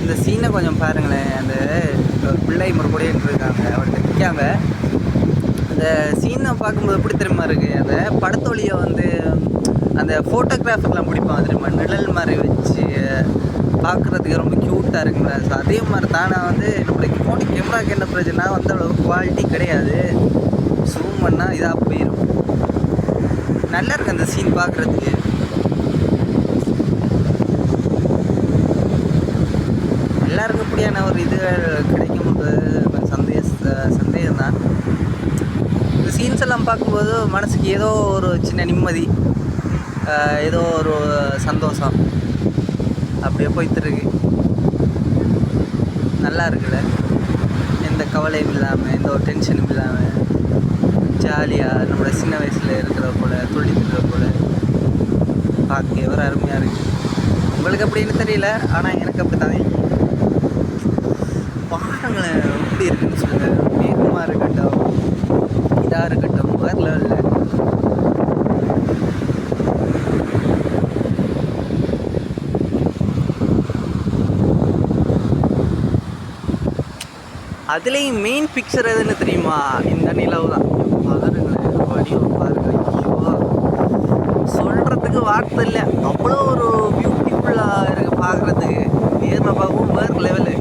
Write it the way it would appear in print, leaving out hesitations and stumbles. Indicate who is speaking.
Speaker 1: இந்த சீனை கொஞ்சம் பாருங்களேன். அந்த பிள்ளை முறைப்படின்னு இருக்காங்க, அவர்கிட்ட நிற்காங்க. அந்த சீனை பார்க்கும்போது எப்படி தெரியுமா இருக்குது, அந்த படத்தொழியை வந்து அந்த ஃபோட்டோகிராஃபிக்கெலாம் பிடிப்பாங்க தெரியுமா, நிழல் மாதிரி வச்சு பார்க்குறதுக்கு ரொம்ப க்யூட்டாக இருக்குங்களா. ஸோ அதே மாதிரி தான் நான் வந்து நம்மளுக்கு ஃபோன் கேமராவுக்கு என்ன பிரச்சனை, வந்து அளவுக்கு குவாலிட்டி கிடையாது, ஜூம் பண்ணால் இதாக போயிடும். நல்லா இருக்குது அந்த சீன் பார்க்குறதுக்கு. எல்லாருக்கும் இப்படியான ஒரு இது கிடைக்கும் சந்தேகம் தான். இந்த சீன்ஸ் எல்லாம் பார்க்கும்போது மனசுக்கு ஏதோ ஒரு சின்ன நிம்மதி, ஏதோ ஒரு சந்தோஷம் அப்படியே போய்த்துருக்கு. நல்லா இருக்குல்ல, எந்த கவலையும் இல்லாமல், எந்த ஒரு டென்ஷனும் இல்லாமல் ஜாலியாக நம்மளோட சின்ன வயசில் இருக்கிற போல் துள்ளி திட்டுற போல் பார்க்க எவ்வளோ அருமையாக இருக்குது. உங்களுக்கு அப்படின்னு தெரியல, ஆனால் எனக்கு அப்படி தான். பாருங்களேன் எப்படி இருக்குன்னு சொல்லுங்கள். வேகமாக இருக்கட்டும், இதாக இருக்கட்டும், வேறு லெவலில். அதுலேயும் மெயின் பிக்சர் எதுன்னு தெரியுமா, இந்த நிலவு தான். பாருங்களேன், வடிவம் பாருங்க. ஐயோ, சொல்கிறதுக்கு வார்த்தை இல்லை, அவ்வளோ ஒரு பியூட்டிஃபுல்லாக இருக்குது பார்க்குறதுக்கு. நேரில் பார்க்கவும் வேறு லெவலு.